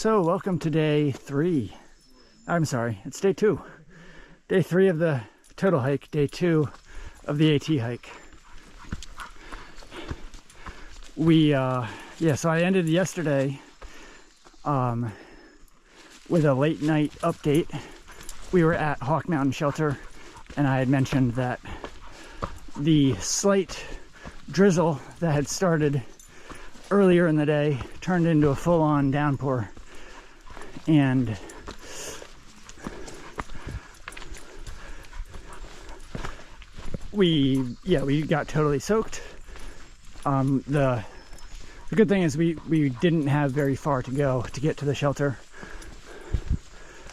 So welcome to day 3. I'm sorry, it's day 2. Day 3 of the total hike, day 2 of the AT hike. So I ended yesterday with a late night update. We were at Hawk Mountain Shelter, and I had mentioned that the slight drizzle that had started earlier in the day turned into a full-on downpour, and we got totally soaked. The good thing is we didn't have very far to go to get to the shelter,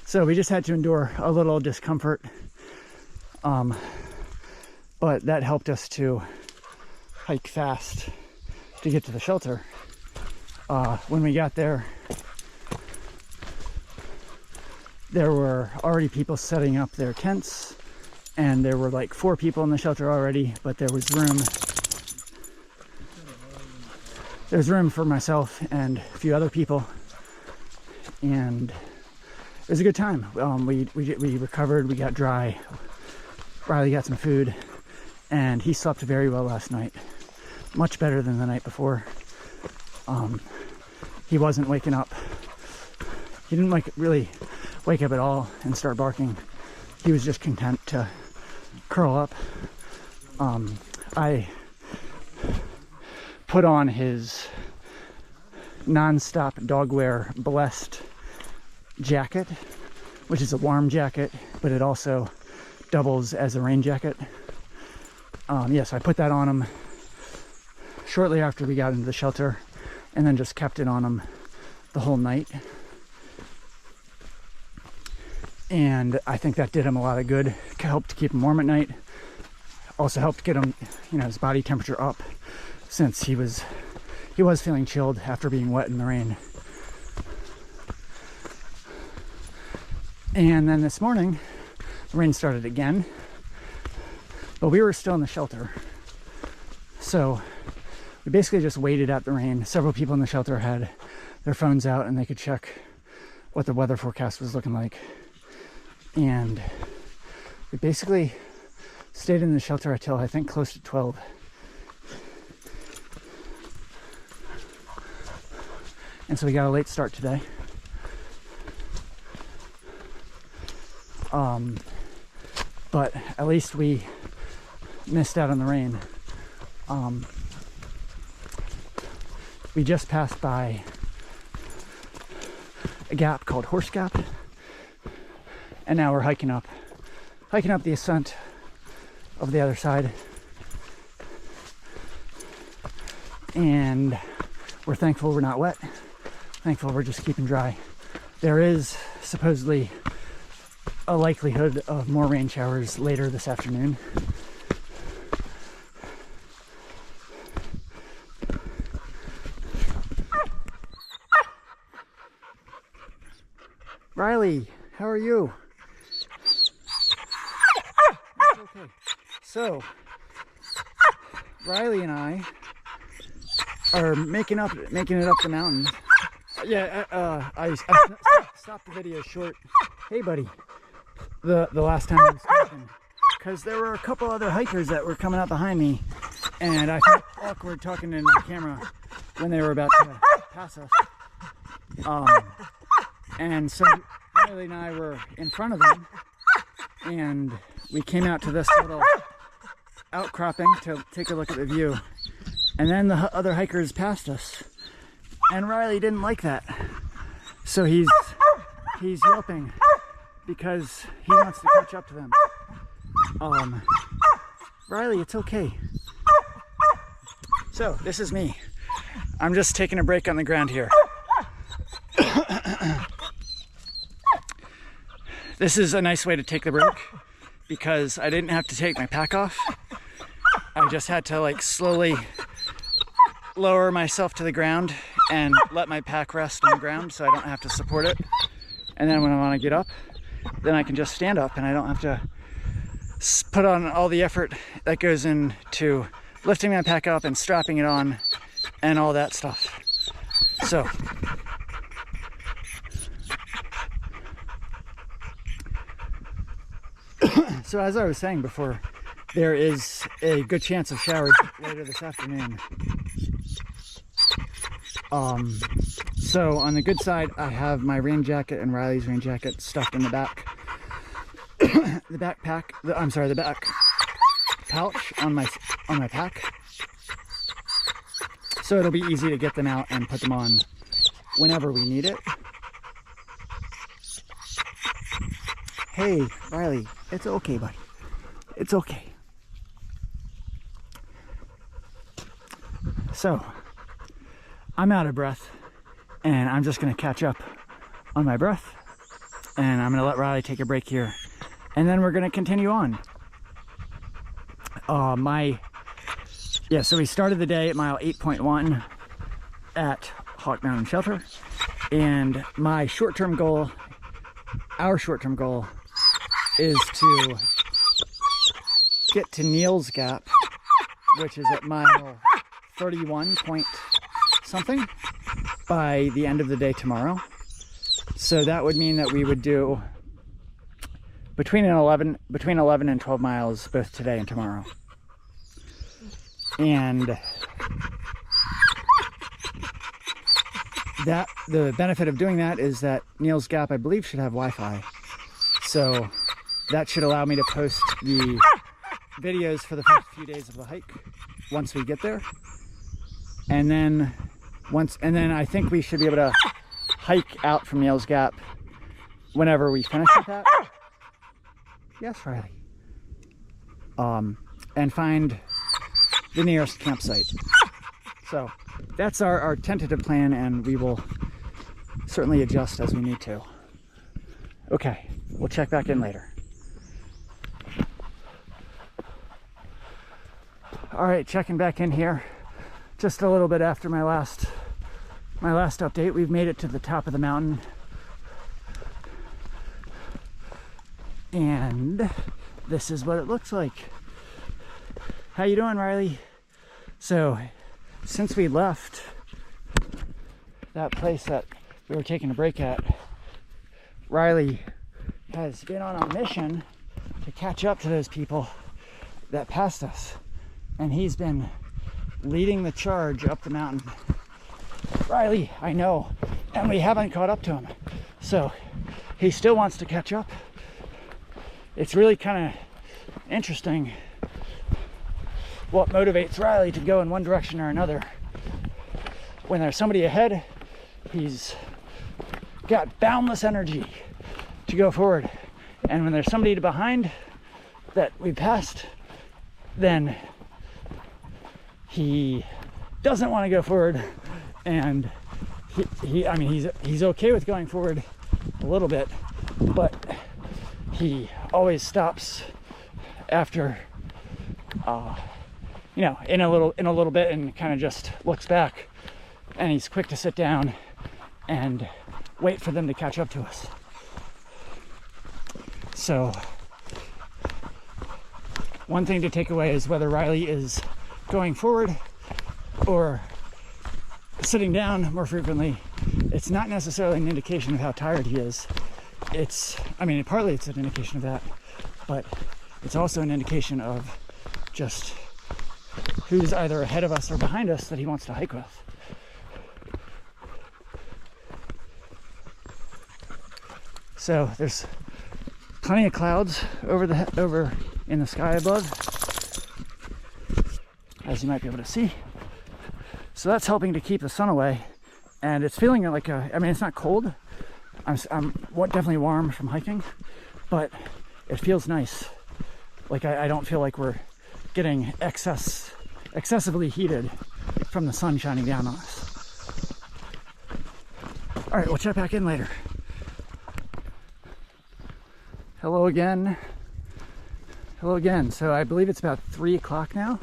so we just had to endure a little discomfort, but that helped us to hike fast to get to the shelter. When we got there, there were already people setting up their tents, and there were like 4 people in the shelter already, but there was room. There's room for myself and a few other people, and it was a good time. We recovered, we got dry. Riley got some food, and he slept very well last night. Much better than the night before. He wasn't waking up. He didn't really wake up at all and start barking. He was just content to curl up. I put on his non-stop dogwear blessed jacket, which is a warm jacket, but it also doubles as a rain jacket. So I put that on him shortly after we got into the shelter, and then just kept it on him the whole night. And I think that did him a lot of good. Helped to keep him warm at night. Also helped get him, his body temperature up, since he was feeling chilled after being wet in the rain. And then this morning, the rain started again, but we were still in the shelter. So we basically just waited out the rain. Several people in the shelter had their phones out, and they could check what the weather forecast was looking like. And we basically stayed in the shelter until I think close to 12. And so we got a late start today. But at least we missed out on the rain. We just passed by a gap called Horse Gap, and now we're hiking up the ascent of the other side. And we're thankful we're not wet. Thankful we're just keeping dry. There is supposedly a likelihood of more rain showers later this afternoon. Riley, how are you? Okay. So, Riley and I are making it up the mountain. I stopped the video short. Hey, buddy. The last time I was talking, because there were a couple other hikers that were coming up behind me, and I felt awkward talking into the camera when they were about to pass us. And so Riley and I were in front of them, and we came out to this little outcropping to take a look at the view. And then the other hikers passed us, and Riley didn't like that. So he's yelping because he wants to catch up to them. Riley, it's okay. So this is me. I'm just taking a break on the ground here. This is a nice way to take the break, because I didn't have to take my pack off. I just had to slowly lower myself to the ground and let my pack rest on the ground so I don't have to support it. And then when I want to get up, then I can just stand up, and I don't have to put on all the effort that goes into lifting my pack up and strapping it on and all that stuff. So So as I was saying before, there is a good chance of showers later this afternoon. So on the good side, I have my rain jacket and Riley's rain jacket stuffed in the back. The back pouch on my pack. So it'll be easy to get them out and put them on whenever we need it. Hey, Riley, it's okay, buddy. It's okay. So, I'm out of breath, and I'm just going to catch up on my breath, and I'm going to let Riley take a break here, and then we're going to continue on. So we started the day at mile 8.1 at Hawk Mountain Shelter, and my short-term goal, our short-term goal, is to get to Neal's Gap, which is at mile 31 point something, by the end of the day tomorrow. So that would mean that we would do between 11 and 12 miles both today and tomorrow. And that the benefit of doing that is that Neal's Gap, I believe, should have Wi-Fi. So that should allow me to post the videos for the first few days of the hike once we get there. And then I think we should be able to hike out from Neal's Gap whenever we finish with that. Yes, Riley. And find the nearest campsite. So that's our tentative plan, and we will certainly adjust as we need to. Okay, we'll check back in later. All right, checking back in here. Just a little bit after my last update. We've made it to the top of the mountain. And this is what it looks like. How you doing, Riley? So, since we left that place that we were taking a break at, Riley has been on a mission to catch up to those people that passed us. And he's been leading the charge up the mountain. Riley, I know, and we haven't caught up to him. So he still wants to catch up. It's really kind of interesting what motivates Riley to go in one direction or another. When there's somebody ahead, he's got boundless energy to go forward. And when there's somebody behind that we passed, then he doesn't want to go forward, and he's okay with going forward a little bit, but he always stops after in a little bit and kind of just looks back, and he's quick to sit down and wait for them to catch up to us. So one thing to take away is whether Riley is going forward or sitting down more frequently, it's not necessarily an indication of how tired he is. Partly it's an indication of that, but it's also an indication of just who's either ahead of us or behind us that he wants to hike with. So there's plenty of clouds over in the sky above, as you might be able to see. So that's helping to keep the sun away, and it's feeling like it's not cold. I'm definitely warm from hiking, but it feels nice. Like I don't feel like we're getting excessively heated from the sun shining down on us. All right, we'll check back in later. Hello again. Hello again. So I believe it's about 3 o'clock now.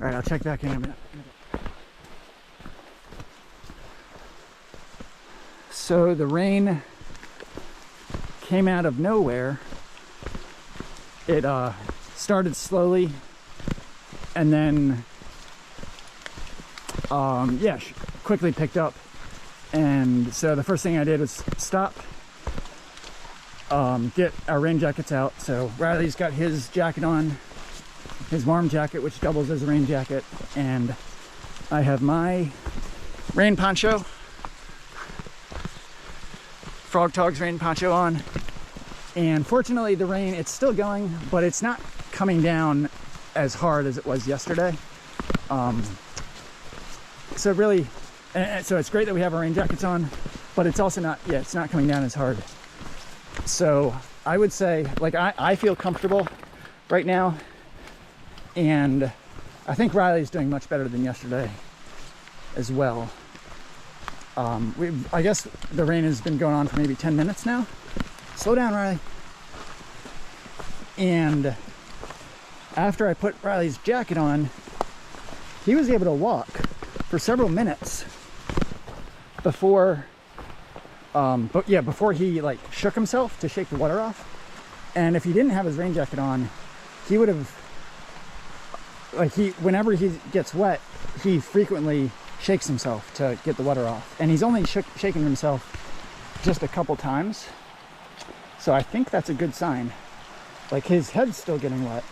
All right, I'll check back in a minute. So the rain came out of nowhere. It started slowly, and then quickly picked up. And so the first thing I did was stop get our rain jackets out. So Riley's got his jacket on, his warm jacket, which doubles as a rain jacket, and I have my rain poncho, Frog Tog's rain poncho on. And fortunately the rain, it's still going, but it's not coming down as hard as it was yesterday. So really, so it's great that we have our rain jackets on, but it's also not, yeah, it's not coming down as hard. So I would say, like, I feel comfortable right now, and I think Riley's doing much better than yesterday as well. I guess the rain has been going on for maybe 10 minutes now. Slow down, Riley. And after I put Riley's jacket on, he was able to walk for several minutes before before he like shook himself to shake the water off. And if he didn't have his rain jacket on, he would have, like, whenever he gets wet, he frequently shakes himself to get the water off, and he's only shaken himself just a couple times. So I think that's a good sign. Like, his head's still getting wet,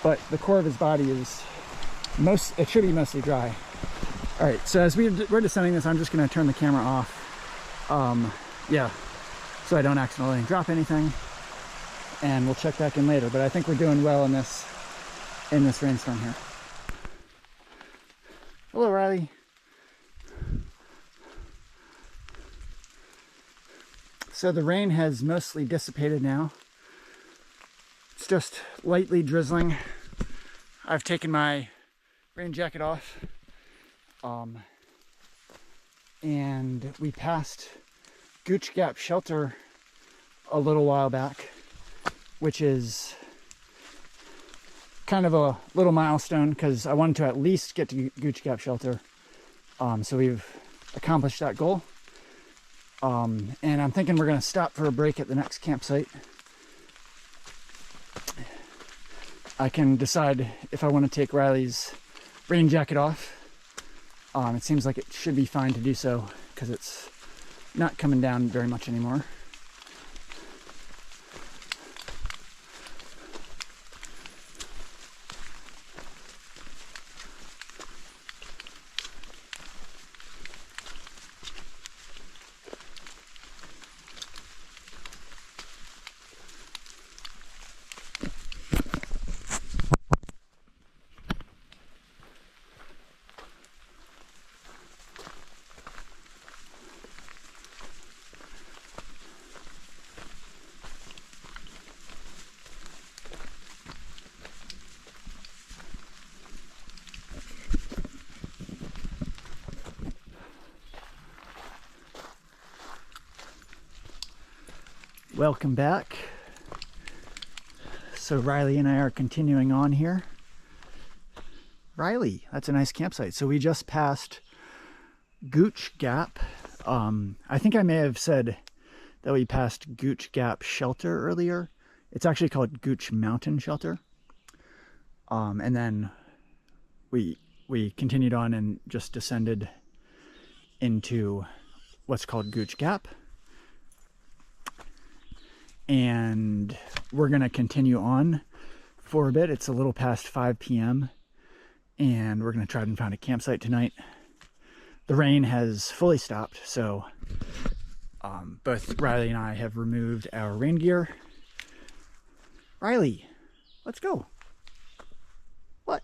but the core of his body is it should be mostly dry. All right, so as we're descending this, I'm just going to turn the camera off. Yeah, so I don't accidentally drop anything, and we'll check back in later. But I think we're doing well in this rainstorm here. Hello, Riley. So the rain has mostly dissipated now. It's just lightly drizzling. I've taken my rain jacket off. And we passed Gooch Gap Shelter a little while back, which is kind of a little milestone because I wanted to at least get to Gooch Gap Shelter. So we've accomplished that goal. And I'm thinking we're going to stop for a break at the next campsite. I can decide if I want to take Riley's rain jacket off. It seems like it should be fine to do so because it's not coming down very much anymore. Welcome back. So Riley and I are continuing on here. Riley, that's a nice campsite. So we just passed Gooch Gap. I think I may have said that we passed Gooch Gap Shelter earlier. It's actually called Gooch Mountain Shelter. And then we continued on and just descended into what's called Gooch Gap. And we're going to continue on for a bit. It's a little past 5 p.m. and we're going to try and find a campsite tonight. The rain has fully stopped, so both Riley and I have removed our rain gear. Riley, let's go. What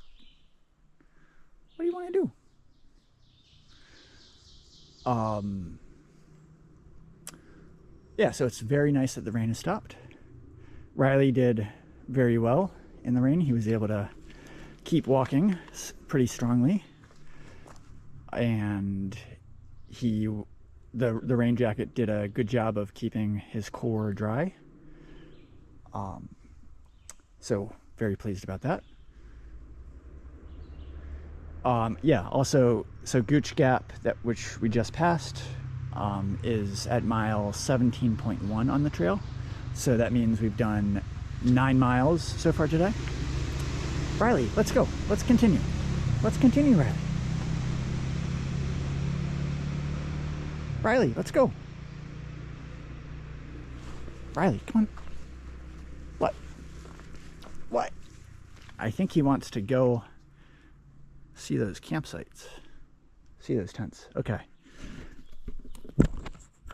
do you want to do? Yeah, so it's very nice that the rain has stopped. Riley did very well in the rain. He was able to keep walking pretty strongly, and the rain jacket did a good job of keeping his core dry. So very pleased about that. Yeah, also, so Gooch Gap, which we just passed, is at mile 17.1 on the trail. So that means we've done 9 miles so far today. Riley, let's go. Let's continue. Let's continue, Riley. Riley, let's go. Riley, come on. What? What? I think he wants to go see those campsites. See those tents. Okay.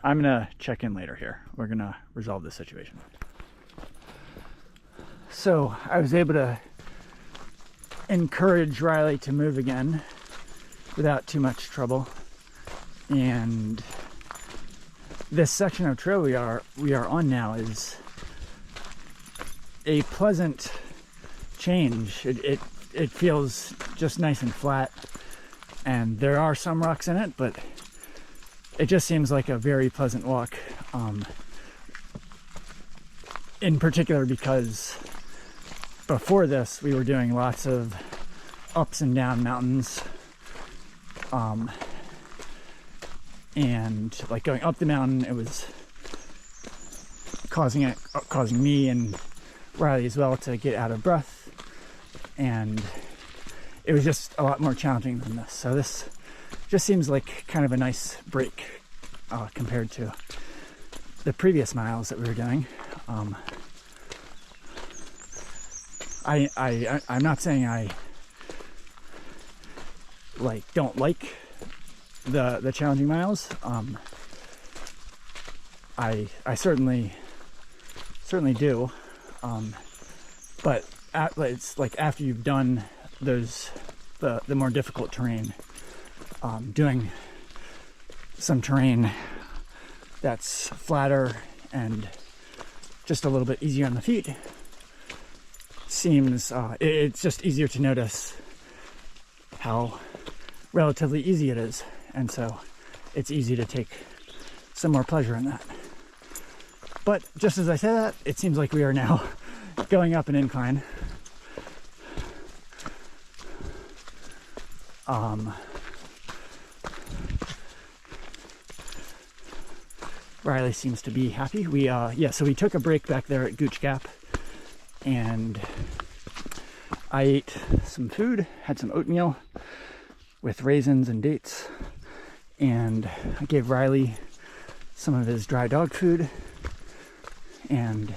I'm gonna check in later here. We're gonna resolve this situation. So I was able to encourage Riley to move again without too much trouble. And this section of trail we are on now is a pleasant change. It feels just nice and flat, and there are some rocks in it, but it just seems like a very pleasant walk. In particular because before this we were doing lots of ups and down mountains, and like going up the mountain, it was causing me and Riley as well to get out of breath, and it was just a lot more challenging than this. So this just seems like kind of a nice break compared to the previous miles that we were doing. I'm not saying I don't like the challenging miles. I certainly do, but it's like after you've done those the more difficult terrain, doing some terrain that's flatter and just a little bit easier on the feet seems it's just easier to notice how relatively easy it is, and so it's easy to take some more pleasure in that. But just as I say that, it seems like we are now going up an incline. Riley seems to be happy. So we took a break back there at Gooch Gap, and I ate some food, had some oatmeal with raisins and dates, and I gave Riley some of his dry dog food, and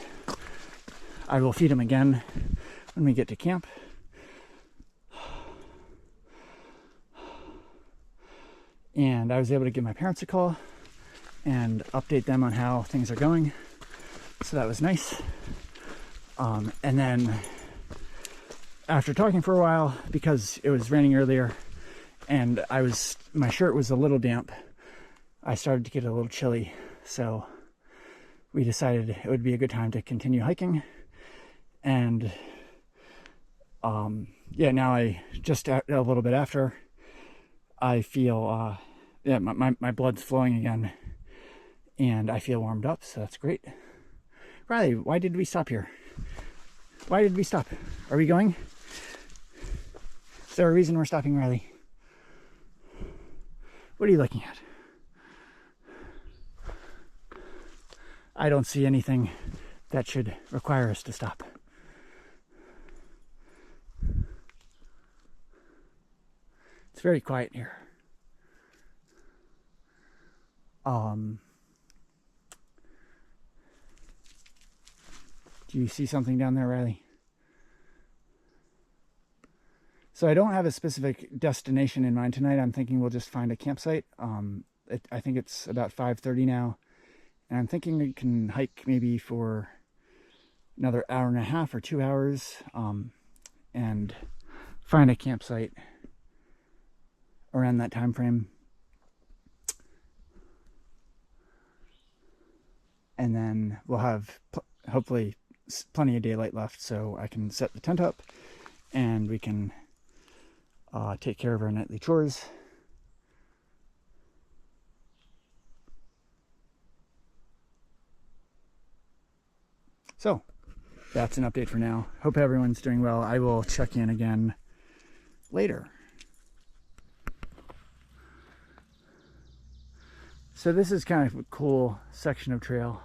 I will feed him again when we get to camp. And I was able to give my parents a call and update them on how things are going, so that was nice. And then after talking for a while, because it was raining earlier and my shirt was a little damp, I started to get a little chilly, so we decided it would be a good time to continue hiking. And now I just a little bit after, I feel my blood's flowing again, and I feel warmed up, so that's great. Riley, why did we stop here? Why did we stop? Are we going? Is there a reason we're stopping, Riley? What are you looking at? I don't see anything that should require us to stop. It's very quiet here. Do you see something down there, Riley? So I don't have a specific destination in mind tonight. I'm thinking we'll just find a campsite. I think it's about 5:30 now, and I'm thinking we can hike maybe for another hour and a half or 2 hours, and find a campsite around that time frame. And then we'll have hopefully plenty of daylight left, so I can set the tent up and we can take care of our nightly chores. So that's an update for now. Hope everyone's doing well. I will check in again later. So this is kind of a cool section of trail.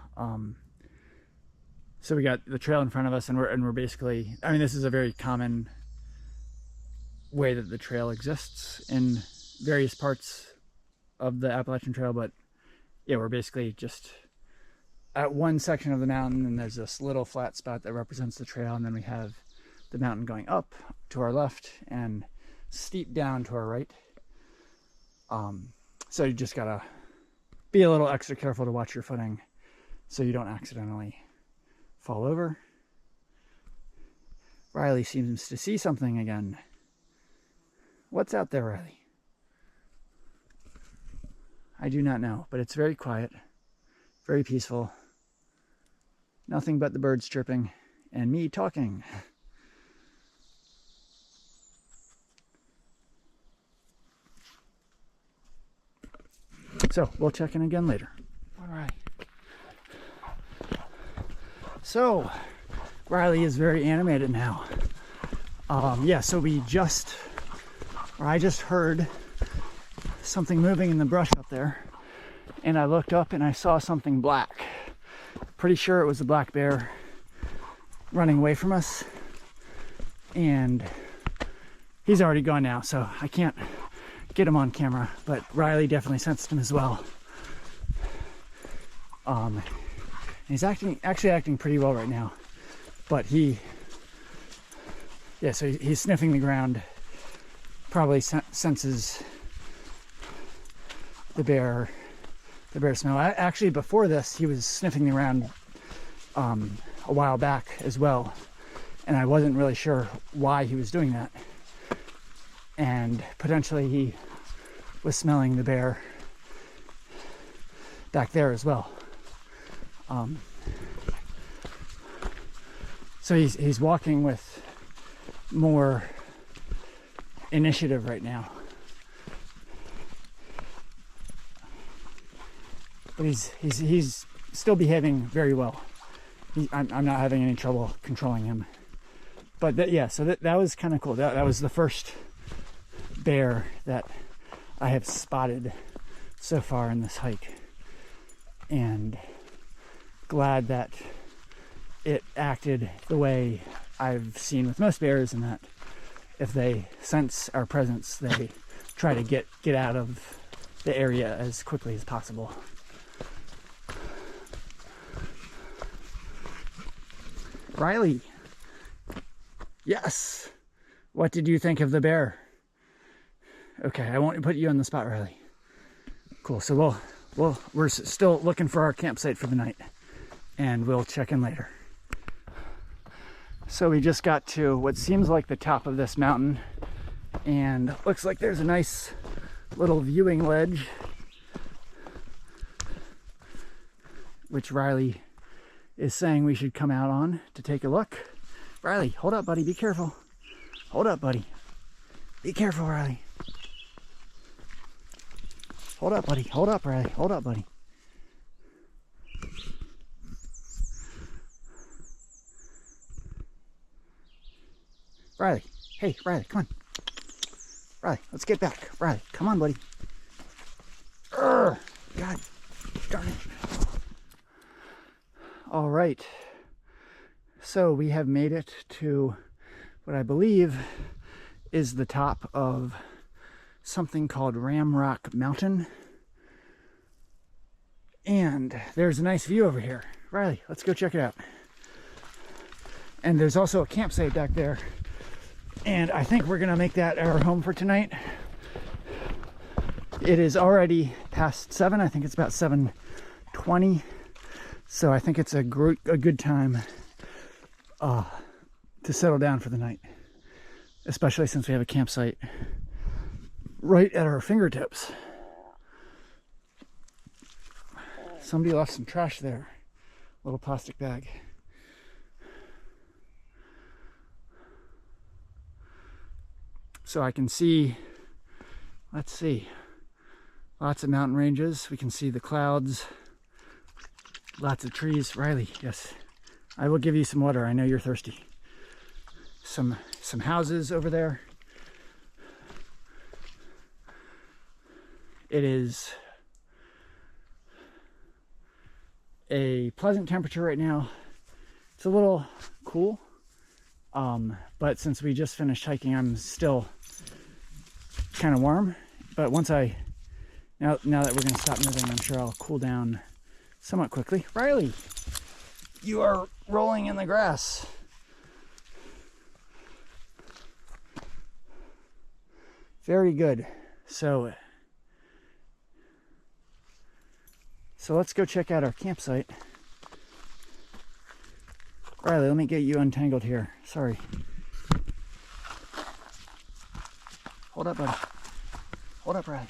So we got the trail in front of us, and we're basically, I mean, this is a very common way that the trail exists in various parts of the Appalachian Trail, but yeah, we're basically just at one section of the mountain, and there's this little flat spot that represents the trail, and then we have the mountain going up to our left and steep down to our right. So you just gotta be a little extra careful to watch your footing so you don't accidentally fall over. Riley seems to see something again. What's out there, Riley? I do not know, but it's very quiet, very peaceful. Nothing but the birds chirping and me talking. So we'll check in again later. All right. So Riley is very animated now. Yeah, so I just heard something moving in the brush up there, and I looked up and I saw something black. Pretty sure it was a black bear running away from us, and he's already gone now, so I can't get him on camera, but Riley definitely sensed him as well. He's actually acting pretty well right now, but so he's sniffing the ground, probably senses the bear smell. Actually, before this, he was sniffing the ground a while back as well, and I wasn't really sure why he was doing that. And potentially he was smelling the bear back there as well. So he's walking with more initiative right now. But he's still behaving very well. I'm not having any trouble controlling him. But that was kind of cool. That was the first bear that I have spotted so far in this hike, and glad that it acted the way I've seen with most bears, and that if they sense our presence, they try to get out of the area as quickly as possible. Riley, yes, what did you think of the bear? Okay, I won't put you on the spot, Riley. Cool, so we're still looking for our campsite for the night, and we'll check in later. So we just got to what seems like the top of this mountain, and looks like there's a nice little viewing ledge, which Riley is saying we should come out on to take a look. Riley, hold up, buddy, be careful. Hold up, buddy. Be careful, Riley. Hold up, buddy. Hold up, Riley. Hold up, buddy. Riley. Hey, Riley, come on. Riley, let's get back. Riley, come on, buddy. Urgh, God darn it. All right. So we have made it to what I believe is the top of something called Ramrock Mountain. And there's a nice view over here. Riley, let's go check it out. And there's also a campsite back there. And I think we're gonna make that our home for tonight. It is already past 7. I think it's about 7:20. So I think it's a good time to settle down for the night, especially since we have a campsite right at our fingertips. Somebody left some trash there, little plastic bag. So I can see, let's see, lots of mountain ranges. We can see the clouds, lots of trees. Riley, yes, I will give you some water. I know you're thirsty. Some houses over there. It is a pleasant temperature right now. It's a little cool, but since we just finished hiking, I'm still kind of warm. But once now that we're going to stop moving, I'm sure I'll cool down somewhat quickly. Riley, you are rolling in the grass. Very good. So let's go check out our campsite. Riley, let me get you untangled here. Sorry. Hold up, buddy. Hold up, Riley.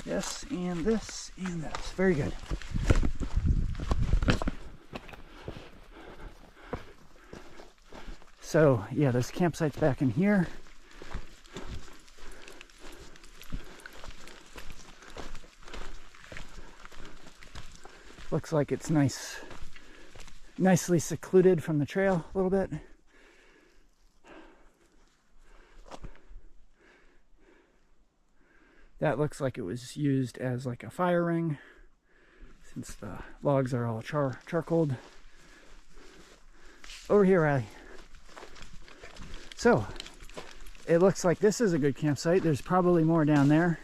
Yes, and this, and this. Very good. So, yeah, this campsite's back in here. Looks like it's nicely secluded from the trail a little bit. That looks like it was used as like a fire ring, since the logs are all charcoaled. Over here, Riley. So, it looks like this is a good campsite. There's probably more down there,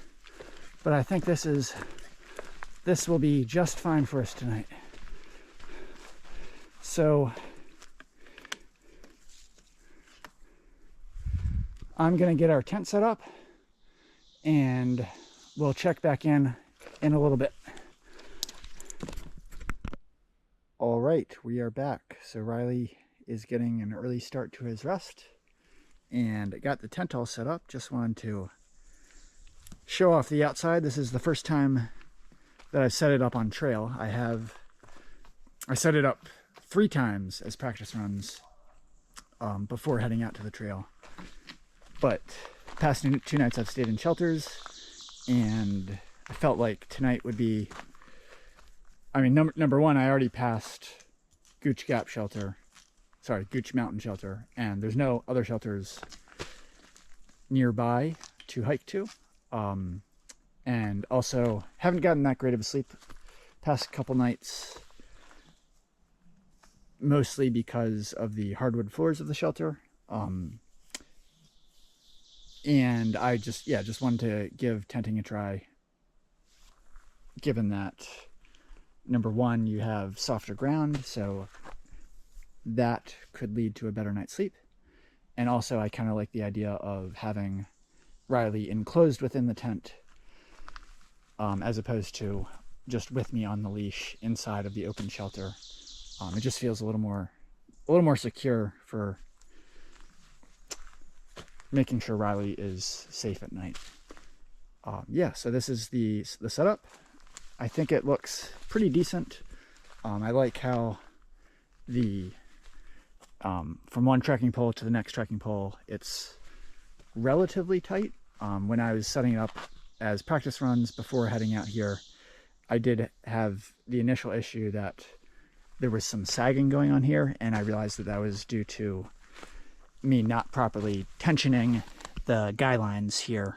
but I think this will be just fine for us tonight. So I'm gonna get our tent set up and we'll check back in a little bit. All right, we are back. So Riley is getting an early start to his rest and got the tent all set up. Just wanted to show off the outside. This is the first time that I've set it up on trail. I set it up 3 times as practice runs before heading out to the trail. But past 2 nights I've stayed in shelters, and I felt like tonight would be, I mean, number one, I already passed Gooch Mountain shelter, and there's no other shelters nearby to hike to. And also haven't gotten that great of a sleep past couple nights, mostly because of the hardwood floors of the shelter. And I just wanted to give tenting a try, given that number one, you have softer ground, so that could lead to a better night's sleep. And also I kind of like the idea of having Riley enclosed within the tent, as opposed to just with me on the leash inside of the open shelter. It just feels a little more secure for making sure Riley is safe at night. Yeah, so this is the setup. I think it looks pretty decent. I like how the from one trekking pole to the next trekking pole, it's relatively tight. When I was setting it up as practice runs before heading out here, I did have the initial issue that there was some sagging going on here, and I realized that was due to me not properly tensioning the guy lines here.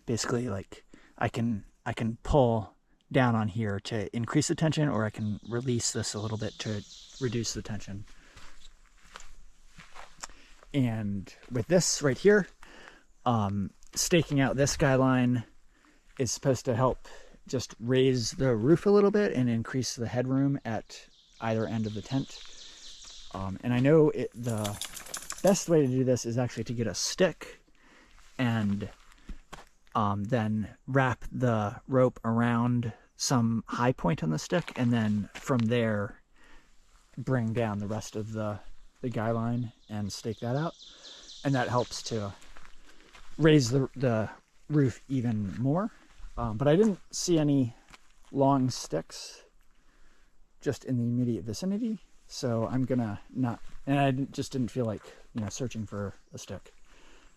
Basically, like I can pull down on here to increase the tension, or I can release this a little bit to reduce the tension. And with this right here, staking out this guy line is supposed to help just raise the roof a little bit and increase the headroom at either end of the tent. And I know the best way to do this is actually to get a stick and then wrap the rope around some high point on the stick, and then from there bring down the rest of the guy line and stake that out. And that helps to raise the roof even more. But I didn't see any long sticks just in the immediate vicinity, so I'm gonna not, and I just didn't feel like, searching for a stick.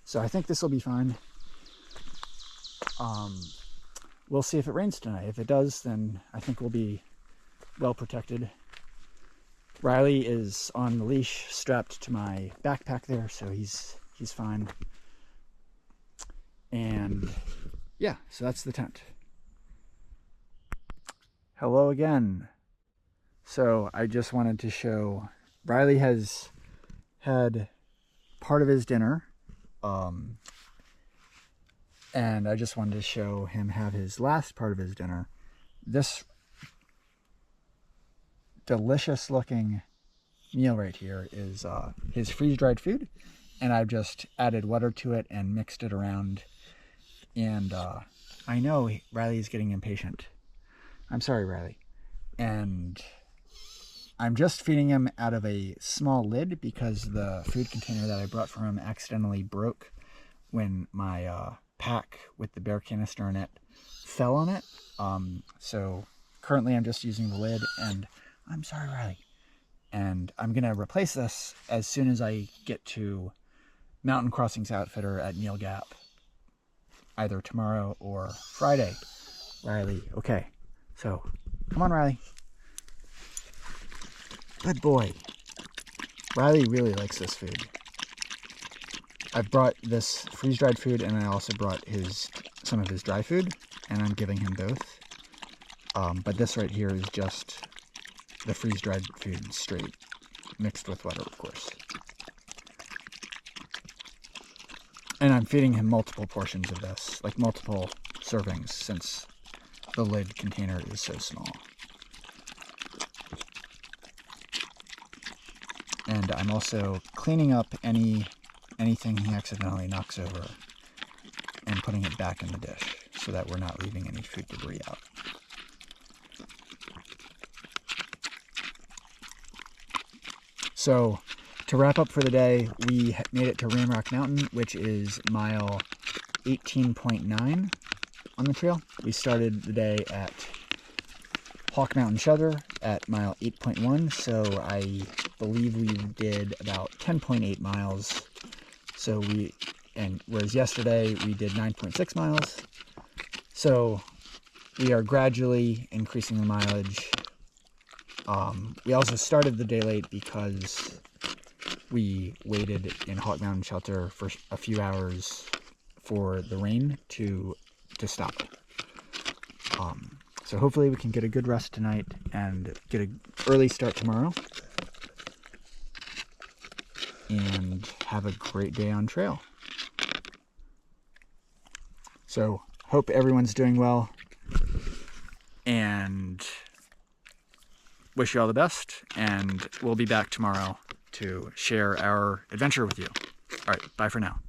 So I think this will be fine. We'll see if it rains tonight. If it does, then I think we'll be well protected. Riley is on the leash strapped to my backpack there, so he's fine. And yeah, so that's the tent. Hello again. So I just wanted to show, Riley has had part of his dinner, and I just wanted to show him have his last part of his dinner. this delicious looking meal right here is his freeze-dried food, and I've just added water to it and mixed it around. And I know Riley's getting impatient. I'm sorry, Riley. And I'm just feeding him out of a small lid because the food container that I brought for him accidentally broke when my pack with the bear canister in it fell on it. So currently I'm just using the lid, and I'm sorry, Riley. And I'm going to replace this as soon as I get to Mountain Crossings Outfitter at Neil Gap, either tomorrow or Friday. Riley, okay. So, come on, Riley. Good boy. Riley really likes this food. I've brought this freeze-dried food, and I also brought some of his dry food, and I'm giving him both. But this right here is just the freeze-dried food straight, mixed with water, of course. And I'm feeding him multiple portions of this, like multiple servings, since the lid container is so small. And I'm also cleaning up anything he accidentally knocks over and putting it back in the dish so that we're not leaving any food debris out. So, to wrap up for the day, we made it to Ramrock Mountain, which is mile 18.9 on the trail. We started the day at Hawk Mountain Shelter at mile 8.1, so I believe we did about 10.8 miles. So whereas yesterday we did 9.6 miles. So we are gradually increasing the mileage. We also started the day late because we waited in Hawk Mountain Shelter for a few hours for the rain to stop. So hopefully we can get a good rest tonight and get an early start tomorrow and have a great day on trail. So hope everyone's doing well and wish you all the best, and we'll be back tomorrow to share our adventure with you. All right, bye for now.